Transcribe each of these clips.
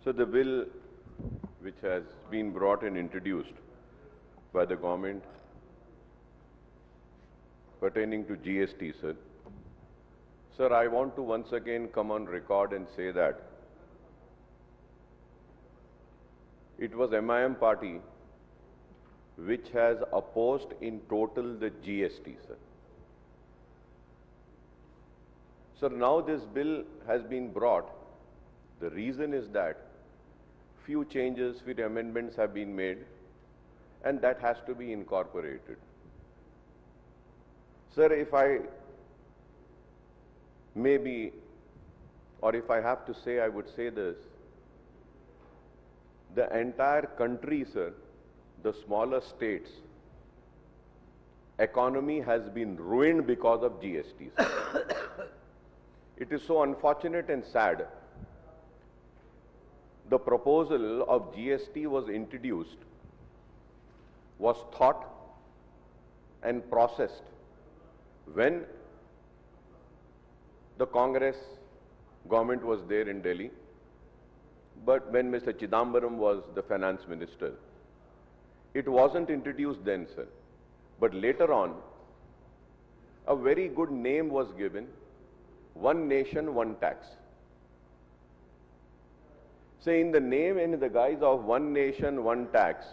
So the bill which has been brought and introduced by the government pertaining to GST, sir. Sir, I want to once again come on record and say that it was MIM party which has opposed in total the GST, sir. Sir, now this bill has been brought. The reason is that few changes, few amendments have been made, and that has to be incorporated. Sir, if I maybe, or if I have to say, I would say this. The entire country, sir, the smaller states, economy has been ruined because of GST. It is so unfortunate and sad. The proposal of GST was introduced, was thought and processed when the Congress government was there in Delhi, but when Mr. Chidambaram was the finance minister. It wasn't introduced then, sir. But later on, a very good name was given, One Nation, One Tax. Say, in the name and in the guise of One Nation, One Tax,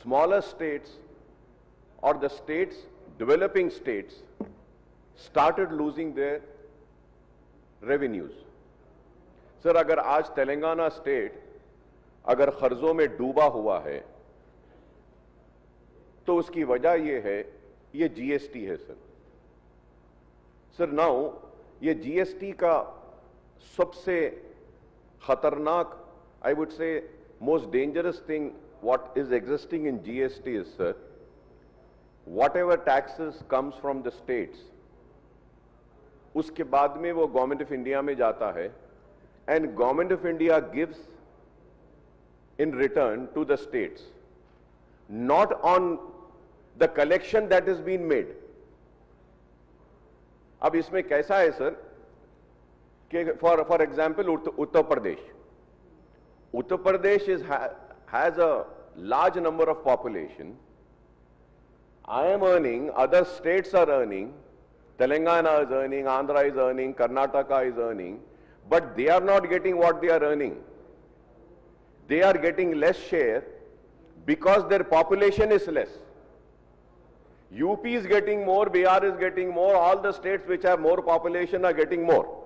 smaller states or the states, developing states, started losing their revenues. Sir, अगर आज Telangana state अगर खर्जों में डूबा हुआ है तो उसकी वजह ये है, ये जीएसटी है सर. सर, नाउ ये जीएसटी का सबसे खतरनाक, I would say most dangerous thing what is existing in GST is, sir, whatever taxes comes from the states, उसके बाद में वो गवर्नमेंट ऑफ इंडिया में जाता है, and government of India gives in return to the states, not on the collection that has been made. अब इसमें कैसा है सर कि for example Uttar Pradesh has a large number of population. I am earning, other states are earning, Telangana is earning, Andhra is earning, Karnataka is earning, but they are not getting what they are earning. They are getting less share because their population is less. UP is getting more, Bihar is getting more, all the states which have more population are getting more.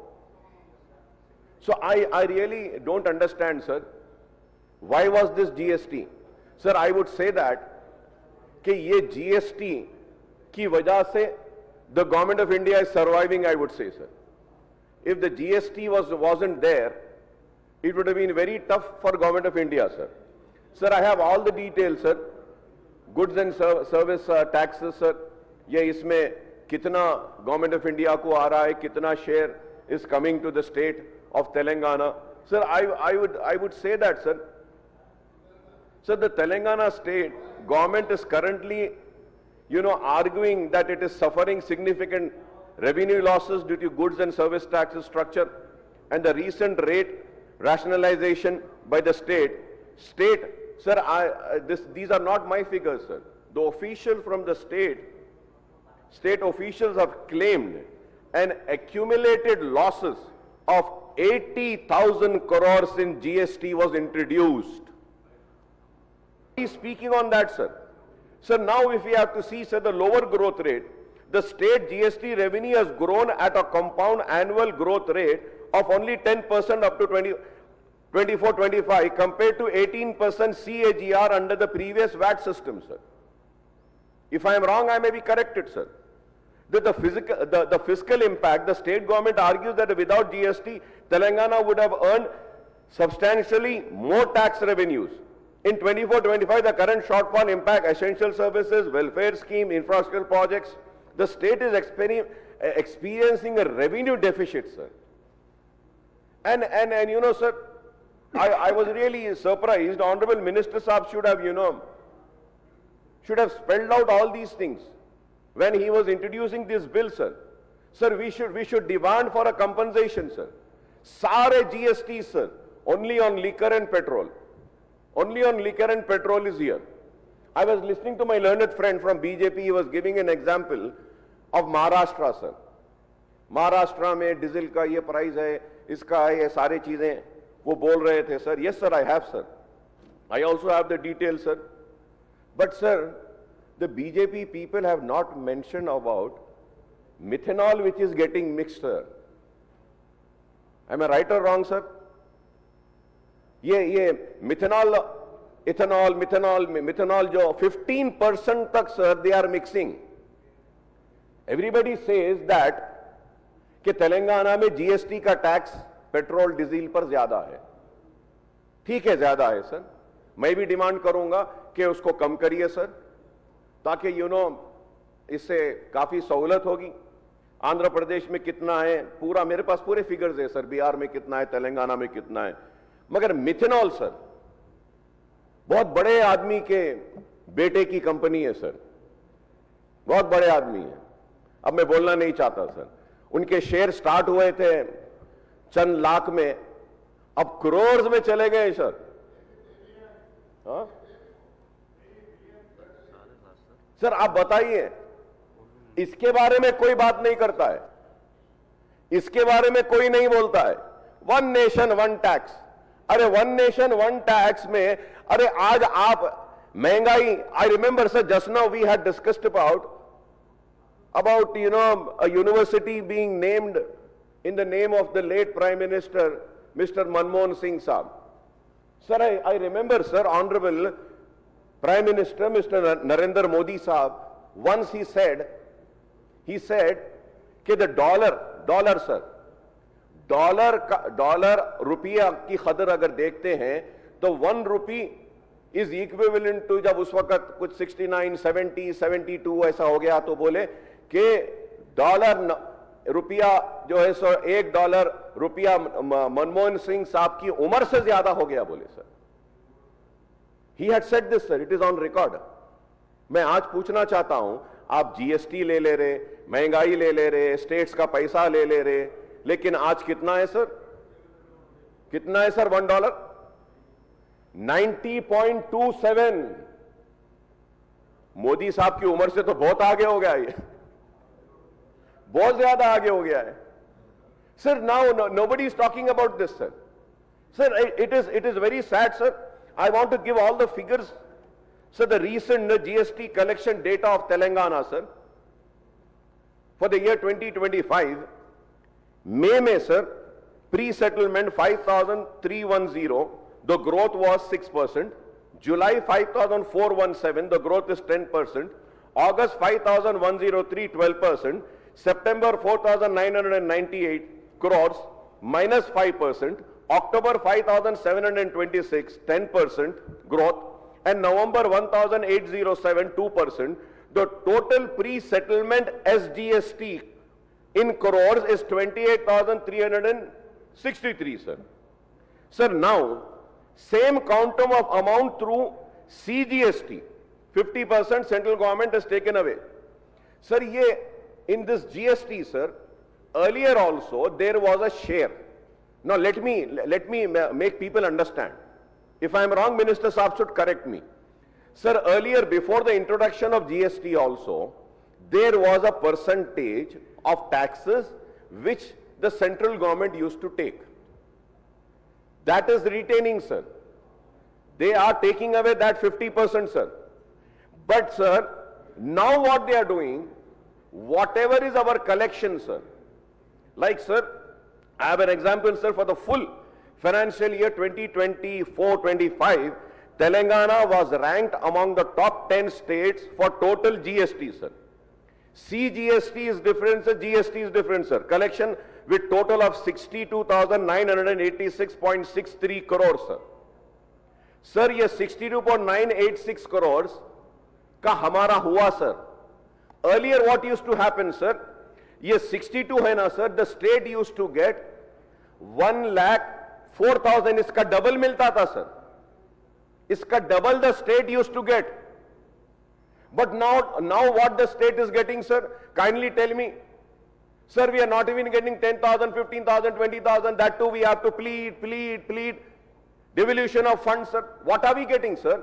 So I really don't understand, sir, why was this GST? Sir, I would say that कि ये GST की वजह से the government of India is surviving, I would say, sir. If the GST wasn't there, it would have been very tough for government of India, sir. Sir, I have all the details, sir. Goods and service taxes, sir. ये इसमें कितना government of India को आ रहा है, कितना share is coming to the state of Telangana. Sir, I would say that, sir. Sir, the Telangana state government is currently, arguing that it is suffering significant revenue losses due to goods and service taxes structure and the recent rate rationalization by the state. Sir, these are not my figures, sir. The official from the state officials have claimed an accumulated losses of 80,000 crores in GST was introduced. He's speaking on that, sir. Sir, now if we have to see, sir, the lower growth rate, the state GST revenue has grown at a compound annual growth rate of only 10% up to 24-25 compared to 18% CAGR under the previous VAT system, sir. If I am wrong, I may be corrected, sir. The fiscal impact, the state government argues that without GST, Telangana would have earned substantially more tax revenues. In 24-25, the current shortfall impact essential services, welfare scheme, infrastructure projects. The state is experiencing a revenue deficit, sir. And sir, I was really surprised. Honorable Minister Saab should have spelled out all these things when he was introducing this bill, sir. Sir, we should demand for a compensation, sir. सारे GST, sir, only on liquor and petrol. Only on liquor and petrol is here. I was listening to my learned friend from BJP, he was giving an example of Maharashtra, sir. Maharashtra में diesel का ये price है, इसका है, ये सारे चीजें वो बोल रहे थे sir. Yes sir, I have sir. I also have the details sir. But sir, the BJP people have not mentioned about methanol which is getting mixed sir. Am I right or wrong sir? ये methanol methanol जो 15% तक sir they are mixing. Everybody says that कि तेलंगाना में GST का tax petrol diesel पर ज्यादा है. ठीक है, ज्यादा है सर. मैं भी डिमांड करूंगा कि उसको कम करिए सर, ताकि इससे काफी सहूलत होगी. आंध्र प्रदेश में कितना है पूरा मेरे पास पूरे फिगर्स है सर. बिहार में कितना है, तेलंगाना में कितना है. मगर मिथेनॉल सर बहुत बड़े आदमी के बेटे की कंपनी है सर, बहुत बड़े आदमी है. अब मैं बोलना नहीं चाहता सर. उनके शेयर स्टार्ट हुए थे चंद लाख में, अब करोड़ में चले गए सर. हाँ सर, आप बताइए. इसके बारे में कोई बात नहीं करता है, इसके बारे में कोई नहीं बोलता है. One nation one tax. अरे वन नेशन वन टैक्स में अरे आज आप महंगाई. I remember sir, just now we had discussed about a university being named in the name of the late Prime Minister Mr. Manmohan Singh Saab. Sir, I remember sir, Honorable Prime Minister Mr. Narendra Modi Saab, once he said कि the dollar sir, dollar रुपया की कदर अगर देखते हैं तो 1 रुपी is equivalent to, जब उस वक्त कुछ 69, 70, 72 ऐसा हो गया तो बोले कि डॉलर रुपया जो है सो $1 रुपया मनमोहन सिंह साहब की उम्र से ज्यादा हो गया बोले sir. He had said this sir, it is on record. मैं आज पूछना चाहता हूं, आप जीएसटी ले रहे, महंगाई ले रहे, स्टेट्स का पैसा ले रहे, लेकिन आज कितना है सर? कितना है सर $1? 90.27. मोदी साहब की उम्र से तो बहुत आगे हो गया, ये बहुत ज्यादा आगे हो गया है sir. Now nobody is talking about this sir. Sir it is very sad sir. I want to give all the figures sir. The recent GST collection data of Telangana sir for the year 2025. May में sir, pre-settlement 5,310, the growth was 6%. July 5,417, the growth is 10%. August 5,103, 12%. September 4,998 crores, minus 5%. October 5,726, 10% growth. And November 1,807, 2%. The total pre-settlement SGST in crores is 28,363 sir. Sir, now same quantum of amount through CGST 50% central government has taken away. Sir, in this GST sir, earlier also there was a share. Now let me make people understand. If I am wrong, Minister Saab should correct me. Sir, earlier before the introduction of GST also, there was a percentage of taxes which the central government used to take. That is retaining sir. They are taking away that 50% sir. But sir, now what they are doing, whatever is our collection sir, like sir, I have an example sir, for the full financial year 2024-25, Telangana was ranked among the top 10 states for total GST sir. CGST is different sir, GST is different sir. Collection with total of 62,986.63 crores sir. Sir, ये 62.986 crores का हमारा हुआ sir. Earlier what used to happen sir, ये 62 है ना sir, the state used to get 1,04,000, इसका double मिलता था sir. इसका double the state used to get. But now what the state is getting sir? Kindly tell me. Sir, we are not even getting 10,000, 15,000, 20,000. That too we have to plead. Devolution of funds, sir. What are we getting, sir?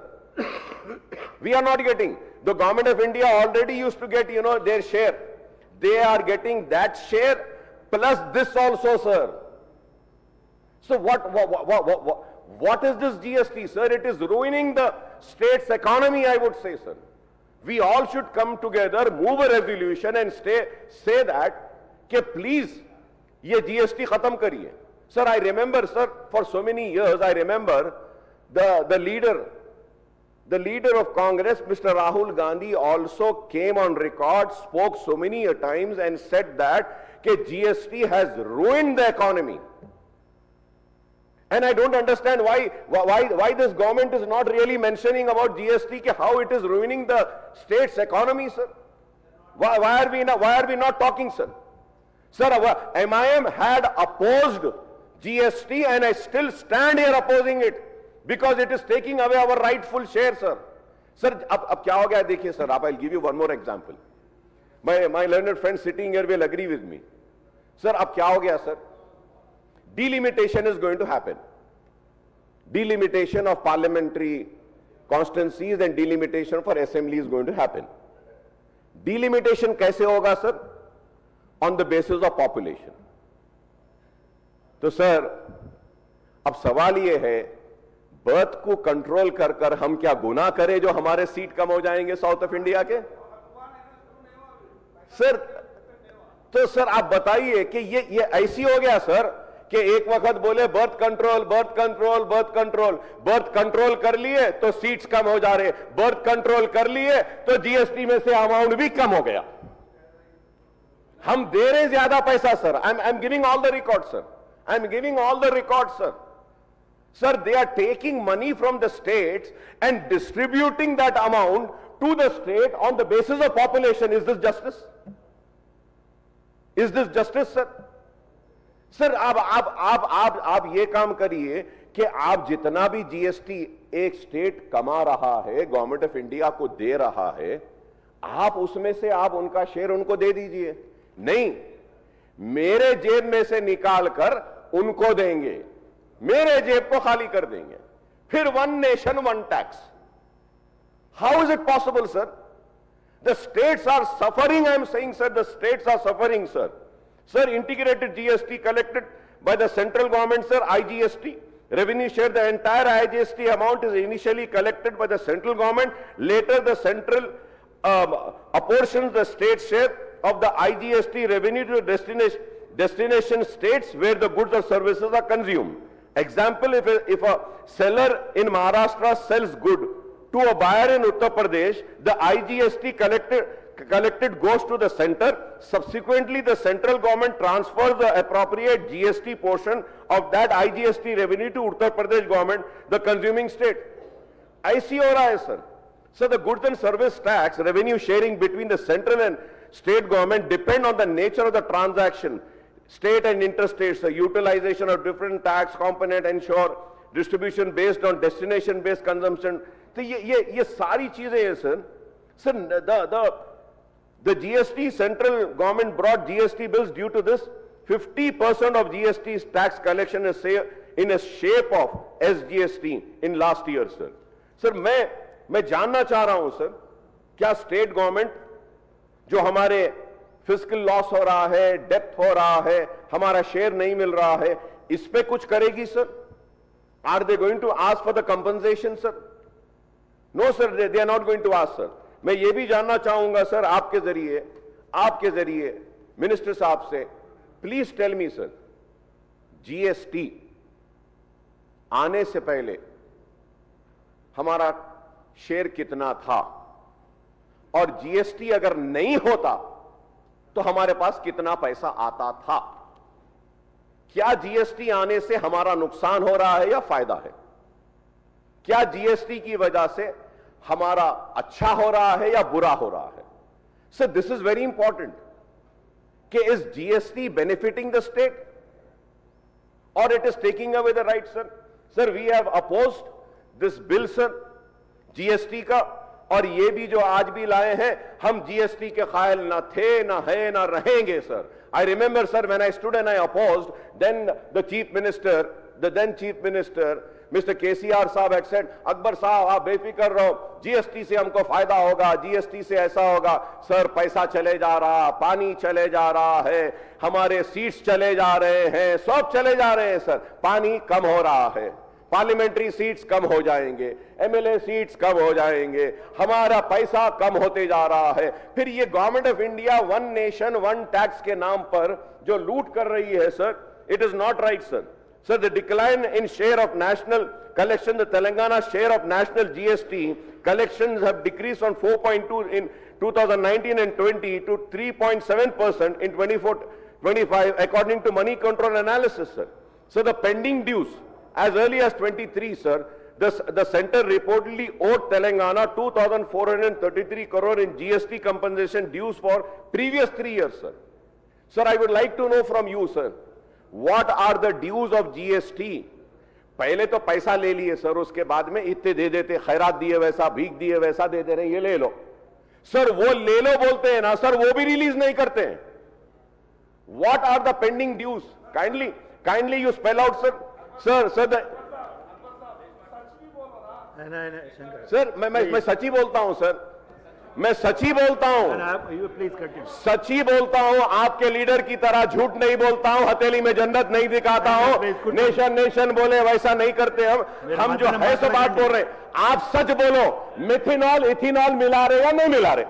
We are not getting. The government of India already used to get, their share. They are getting that share plus this also, sir. So what is this GST, sir? It is ruining the state's economy, I would say, sir. We all should come together, move a resolution and say that, please, ye GST khatam kariye. Sir, I remember, sir, for so many years, I remember the leader of Congress, Mr. Rahul Gandhi, also came on record, spoke so many times and said that GST has ruined the economy. And I don't understand why this government is not really mentioning about GST, how it is ruining the state's economy, sir. Why are we not talking, sir? Sir, MIM had opposed GST and I still stand here opposing it because it is taking away our rightful share, sir. Sir, ab kya ho gaya dekhiye, sir. I'll give you one more example. My learned friend sitting here will agree with me. Sir, ab kya ho gaya, sir? Delimitation is going to happen. Delimitation of parliamentary constituencies and delimitation for assembly is going to happen. Delimitation kaise hoga, sir? On the basis of population. तो sir, अब सवाल ये है, birth को control कर हम क्या गुनाह करें जो हमारे सीट कम हो जाएंगे साउथ ऑफ इंडिया के? सर, तो सर आप बताइए कि ये ऐसी हो गया सर कि एक वक्त बोले बर्थ कंट्रोल कर लिए तो सीट्स कम हो जा रहे, बर्थ कंट्रोल कर लिए तो जीएसटी में से अमाउंट भी कम हो गया. हम दे रहे ज्यादा पैसा, sir. I am giving all the record, sir. I'm giving all the records, sir. Sir, they are taking money from the states and distributing that amount to the state on the basis of population. Is this justice? Is this justice, sir? Sir, आप ये काम करिए कि आप जितना भी GST एक state कमा रहा है, गवर्नमेंट ऑफ इंडिया को दे रहा है, आप उसमें से आप उनका शेयर उनको दे दीजिए. नहीं, मेरे जेब में से निकाल कर उनको देंगे, मेरे जेब को खाली कर देंगे. फिर one nation one tax. How is it possible, sir? The states are suffering. I am saying, sir, the states are suffering, sir. Sir, integrated GST collected by the central government, sir, IGST. Revenue share, the entire IGST amount is initially collected by the central government. Later, the central apportions the state share of the IGST revenue to destination states where the goods or services are consumed. Example, if a seller in Maharashtra sells good to a buyer in Uttar Pradesh, the IGST collected goes to the center. Subsequently, the central government transfers the appropriate GST portion of that IGST revenue to Uttar Pradesh government, the consuming state. ऐसी हो रहा है, sir. So the goods and service tax revenue sharing between the central and state government depend on the nature of the transaction. State and interstate, the utilization of different tax component ensure distribution based on destination based consumption. तो ये सारी चीजें हैं, sir. Sir, the GST, central government brought GST bills due to this. 50% of GST's tax collection is in a shape of SGST in last year, sir. Sir, मैं जानना चाह रहा हूं, sir, क्या स्टेट गवर्नमेंट जो हमारे फिस्कल लॉस हो रहा है, डेप्थ हो रहा है, हमारा शेयर नहीं मिल रहा है, इस पे कुछ करेगी, sir? Are they going to ask for the compensation, sir? No, sir, they are not going to ask, sir. मैं ये भी जानना चाहूंगा, सर, आपके जरिए मिनिस्टर साहब से, please tell me, sir, GST आने से पहले हमारा शेयर कितना था और जीएसटी अगर नहीं होता तो हमारे पास कितना पैसा आता था? क्या जीएसटी आने से हमारा नुकसान हो रहा है या फायदा है? क्या जीएसटी की वजह से हमारा अच्छा हो रहा है या बुरा हो रहा है? Sir, this is very important कि is GST benefiting the state और it is taking away the right, sir? Sir, we have opposed this bill, sir, GST का. और ये भी जो आज भी लाए हैं, हम जीएसटी के कायल ना थे, ना है, ना रहेंगे sir. I remember, sir, when I stood and I opposed, then the chief minister, the then chief minister, Mr. KCR साहब had said, अकबर साहब आप बेफिक्र रहो, जीएसटी से हमको फायदा होगा, जीएसटी से ऐसा होगा। सर पैसा चले जा रहा, पानी चले जा रहा है, हमारे सीट्स चले जा रहे हैं, सब चले जा रहे हैं सर, पानी कम हो रहा है, पार्लियामेंट्री सीट्स कम हो जाएंगे, एमएलए सीट्स कम हो जाएंगे, हमारा पैसा कम होते जा रहा है। फिर ये government of India one nation one tax के नाम पर जो लूट कर रही है sir, it is not right sir. Sir, the decline in share of national collection, the Telangana share of national GST collections have decreased from 4.2 in 2019 and 20 to 3.7% in 24-25 according to money control analysis sir. So the pending dues as early as 23 sir, the center reportedly owed Telangana 2,433 crore in GST compensation dues for previous 3 years sir. Sir, I would like to know from you sir, what are the dues of GST? पहले तो पैसा ले लिए sir, उसके बाद में इतने दे देते, खैरात दिए वैसा, भीख दिए वैसा दे दे रहे, ये ले लो सर, वो ले लो बोलते हैं ना सर, वो भी रिलीज नहीं करते हैं। What are the pending dues? Kindly you spell out sir. Sir मैं सच ही बोलता हूं सर, मैं सच ही बोलता हूं, सच ही बोलता हूं, आपके लीडर की तरह झूठ नहीं बोलता हूं, हथेली में जन्नत नहीं दिखाता हूं, नेशन बोले वैसा नहीं करते हम जो है सो बात बोल रहे। आप सच बोलो, मिथेनॉल इथेनॉल मिला रहे या नहीं मिला रहे?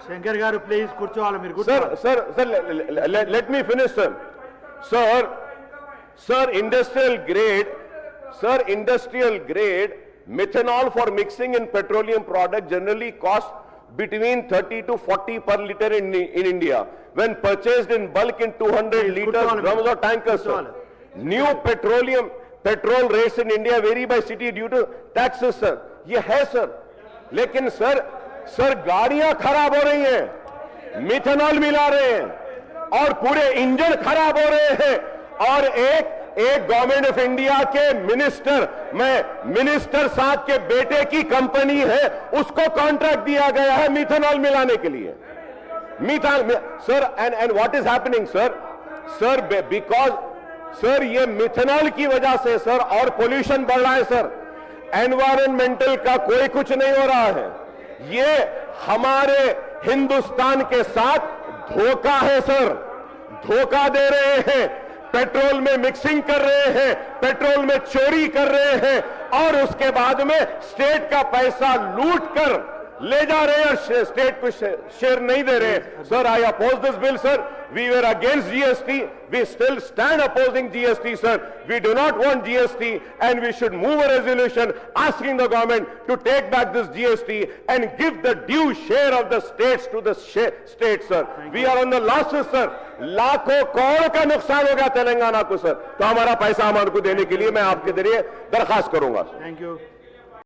शंकर गारू प्लीज కూర్చోవాలి sir let me finish sir industrial grade methanol for mixing in petroleum product generally costs between 30 to 40 per liter in India when purchased in bulk in 200 liters drums or tankers sir. New petrol rates in India vary by city due to taxes sir. ये है sir, लेकिन sir गाड़ियां खराब हो रही हैं, methanol मिला रहे हैं और पूरे इंजन खराब हो रहे हैं, और एक गवर्नमेंट ऑफ इंडिया के मिनिस्टर साहब के बेटे की कंपनी है, उसको कॉन्ट्रैक्ट दिया गया है मिथेनॉल मिलाने के लिए। Sir and what is happening sir because sir ये मिथेनॉल की वजह से सर और पोल्यूशन बढ़ रहा है सर, एनवायरमेंटल का कोई कुछ नहीं हो रहा है। ये हमारे हिंदुस्तान के साथ धोखा है सर, धोखा दे रहे हैं, पेट्रोल में मिक्सिंग कर रहे हैं, पेट्रोल में चोरी कर रहे हैं, और उसके बाद में स्टेट का पैसा लूट कर ले जा रहे हैं और स्टेट को शेयर नहीं दे रहे। Sir, I oppose this bill sir, we were against GST, we still stand opposing GST sir, we do not want GST and we should move a resolution asking the government to take back this GST and give the due share of the states to the state sir. We are on the losses sir, लाखों करोड़ का नुकसान हो गया तेलंगाना को sir, तो हमारा पैसा हमारे को देने के लिए मैं आपके जरिए दरखास्त करूंगा। Thank you.